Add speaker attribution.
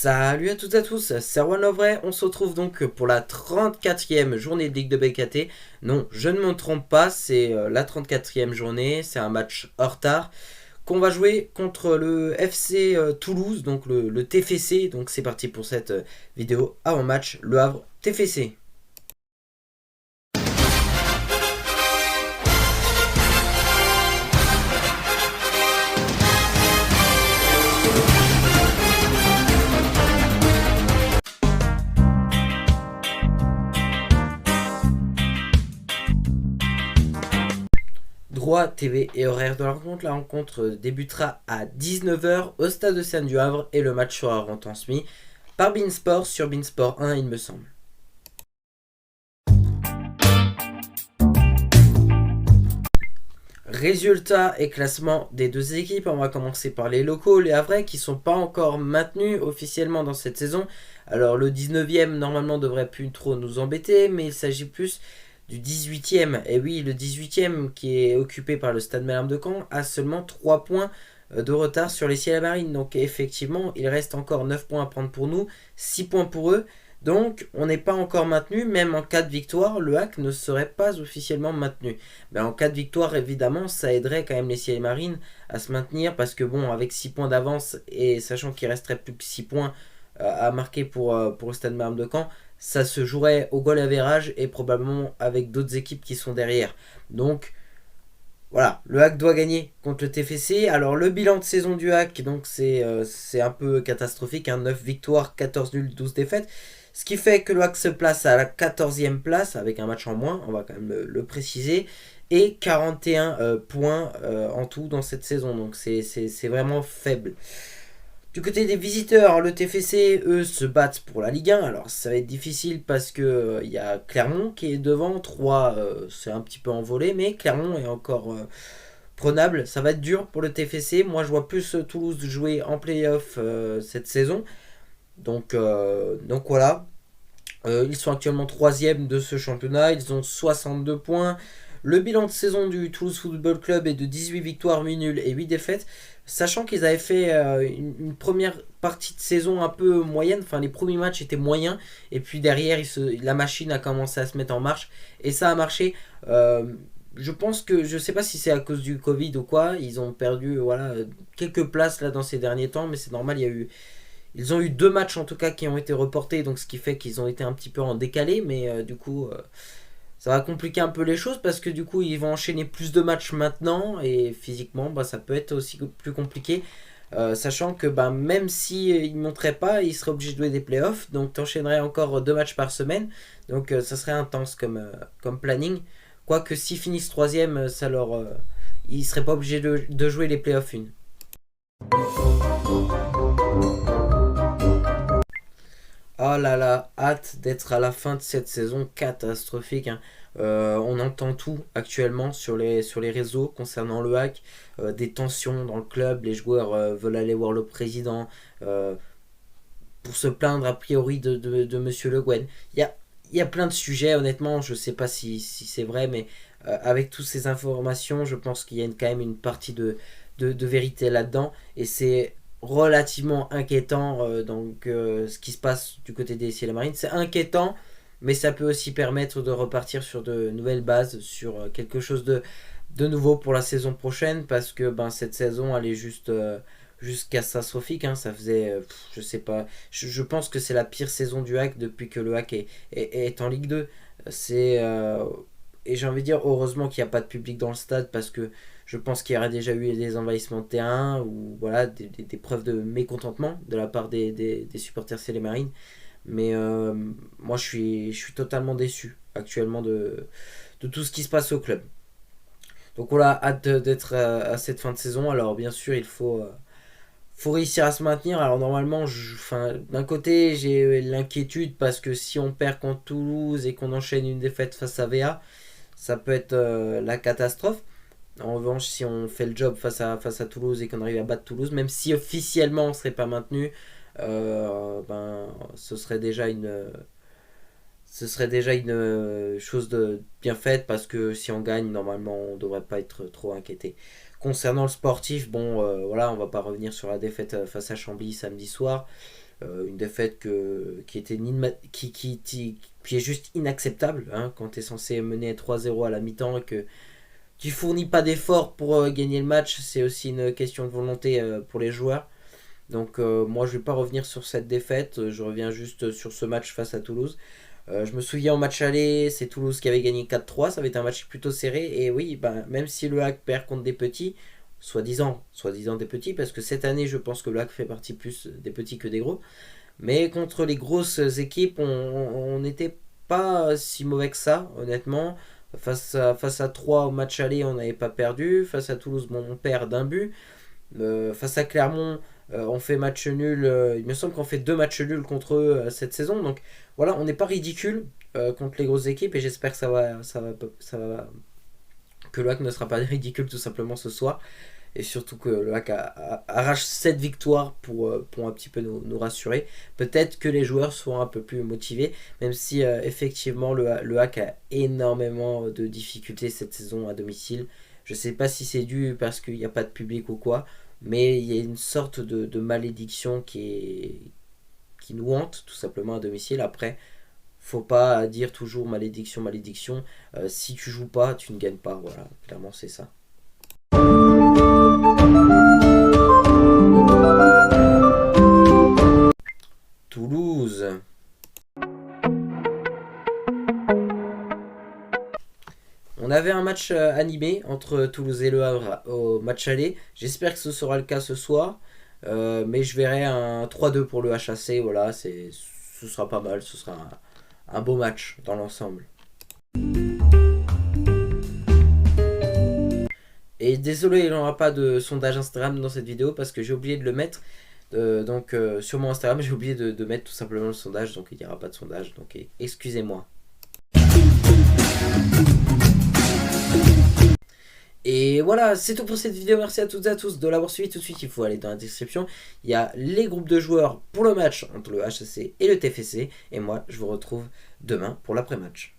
Speaker 1: Salut à toutes et à tous, c'est Erwan Lovray, on se retrouve donc pour la 34e journée de Ligue de BKT. Non, je ne me trompe pas, c'est la 34e journée, c'est un match hors retard qu'on va jouer contre le FC Toulouse, donc le TFC. Donc c'est parti pour cette vidéo avant match, Le Havre TFC. Droit, TV et horaire de la rencontre. La rencontre débutera à 19h au stade de Seine du Havre et le match sera retransmis par Beansport sur Beansport 1 il me semble. Résultats et classement des deux équipes. On va commencer par les locaux, les Havrais, qui ne sont pas encore maintenus officiellement dans cette saison. Alors le 19e normalement devrait plus trop nous embêter, mais il s'agit plus du 18e. Et oui, le 18e qui est occupé par le Stade Malherbe de Caen a seulement 3 points de retard sur les Ciels Marines. Donc effectivement, il reste encore 9 points à prendre pour nous, 6 points pour eux. Donc on n'est pas encore maintenu, même en cas de victoire, le HAC ne serait pas officiellement maintenu. Ben, en cas de victoire, évidemment, ça aiderait quand même les Ciels Marines à se maintenir, parce que bon, avec 6 points d'avance, et sachant qu'il resterait plus que 6 points à marquer pour le Stade Malherbe de Caen, ça se jouerait au goal average et probablement avec d'autres équipes qui sont derrière. Donc voilà, le HAC doit gagner contre le TFC. Alors le bilan de saison du HAC, donc c'est un peu catastrophique, hein, 9 victoires, 14 nuls, 12 défaites. Ce qui fait que le HAC se place à la 14e place avec un match en moins, on va quand même le préciser, et 41 points en tout dans cette saison. Donc c'est vraiment faible. Du côté des visiteurs, le TFC, eux, se battent pour la Ligue 1. Alors ça va être difficile parce que y a Clermont qui est devant, 3 c'est un petit peu envolé, mais Clermont est encore prenable. Ça va être dur pour le TFC. Moi je vois plus Toulouse jouer en play-off cette saison. Donc voilà. Ils sont actuellement 3e de ce championnat. Ils ont 62 points. Le bilan de saison du Toulouse Football Club est de 18 victoires, 8 nuls et 8 défaites. Sachant qu'ils avaient fait une première partie de saison un peu moyenne. Enfin, les premiers matchs étaient moyens. Et puis derrière, la machine a commencé à se mettre en marche. Et ça a marché. Je pense que, je sais pas si c'est à cause du Covid ou quoi, ils ont perdu voilà, quelques places là dans ces derniers temps. Mais c'est normal, ils ont eu 2 matchs en tout cas qui ont été reportés, donc ce qui fait qu'ils ont été un petit peu en décalé, mais du coup ça va compliquer un peu les choses parce que du coup ils vont enchaîner plus de matchs maintenant et physiquement ça peut être aussi plus compliqué, sachant que même si ils ne monteraient pas, ils seraient obligés de jouer des playoffs, donc tu enchaînerais encore 2 matchs par semaine, donc ça serait intense comme planning. Quoique s'ils finissent 3e, ils ne seraient pas obligés de jouer les playoffs une. Oh là là, hâte d'être à la fin de cette saison catastrophique, hein. On entend tout actuellement sur les réseaux concernant le hack, des tensions dans le club, les joueurs veulent aller voir le président euh, pour se plaindre a priori de Monsieur Le Guen. Il y a plein de sujets, honnêtement, je ne sais pas si c'est vrai, mais avec toutes ces informations, je pense qu'il y a quand même une partie de vérité là-dedans, et c'est relativement inquiétant, ce qui se passe du côté des Ciels Marines. C'est inquiétant, mais ça peut aussi permettre de repartir sur de nouvelles bases, sur quelque chose de nouveau pour la saison prochaine, parce que cette saison elle est juste catastrophique, hein. Ça faisait, je sais pas, je pense que c'est la pire saison du hack depuis que le hack est en Ligue 2. C'est et j'ai envie de dire heureusement qu'il n'y a pas de public dans le stade, parce que je pense qu'il y aurait déjà eu des envahissements de terrain ou voilà, des preuves de mécontentement de la part des supporters Ciel Marines. Mais moi je suis totalement déçu actuellement de tout ce qui se passe au club. Donc voilà, hâte d'être à cette fin de saison. Alors bien sûr, faut réussir à se maintenir. Alors normalement, d'un côté, j'ai l'inquiétude parce que si on perd contre Toulouse et qu'on enchaîne une défaite face à VA, ça peut être la catastrophe. En revanche, si on fait le job face à Toulouse et qu'on arrive à battre Toulouse, même si officiellement on ne serait pas maintenu, ce serait déjà une chose de bien faite, parce que si on gagne, normalement, on ne devrait pas être trop inquiété. Concernant le sportif, bon, voilà, on va pas revenir sur la défaite face à Chambly samedi soir. Une défaite qui est juste inacceptable, hein, quand tu es censé mener 3-0 à la mi-temps et que tu fournis pas d'efforts pour gagner le match. C'est aussi une question de volonté pour les joueurs. Donc moi je vais pas revenir sur cette défaite, je reviens juste sur ce match face à Toulouse. Je me souviens au match aller, c'est Toulouse qui avait gagné 4-3, ça avait été un match plutôt serré. Et oui, ben, même si le HAC perd contre des petits, soi-disant des petits, parce que cette année je pense que le HAC fait partie plus des petits que des gros. Mais contre les grosses équipes, on n'était pas si mauvais que ça, honnêtement. Face à 3 au match aller, on n'avait pas perdu. Face à Toulouse, bon, on perd d'un but. Face à Clermont, on fait match nul. Il me semble qu'on fait 2 matchs nuls contre eux cette saison. Donc voilà, on n'est pas ridicule contre les grosses équipes et j'espère que que le HAC ne sera pas ridicule tout simplement ce soir. Et surtout que le HAC arrache cette victoire pour un petit peu nous rassurer. Peut-être que les joueurs seront un peu plus motivés, même si effectivement le HAC a énormément de difficultés cette saison à domicile. Je ne sais pas si c'est dû parce qu'il n'y a pas de public ou quoi, mais il y a une sorte de malédiction qui nous hante tout simplement à domicile. Après, faut pas dire toujours malédiction, malédiction. Si tu joues pas, tu ne gagnes pas. Voilà, clairement c'est ça. Toulouse. On avait un match animé entre Toulouse et Le Havre au match aller. J'espère que ce sera le cas ce soir. Mais je verrai un 3-2 pour le HAC. Voilà, ce sera pas mal. Ce sera un beau match dans l'ensemble. Et désolé, il n'y aura pas de sondage Instagram dans cette vidéo parce que j'ai oublié de le mettre. Donc sur mon Instagram, j'ai oublié de mettre tout simplement le sondage. Donc il n'y aura pas de sondage. Donc excusez-moi. Et voilà, c'est tout pour cette vidéo. Merci à toutes et à tous de l'avoir suivi. Tout de suite, il faut aller dans la description. Il y a les groupes de joueurs pour le match entre le HAC et le TFC. Et moi, je vous retrouve demain pour l'après-match.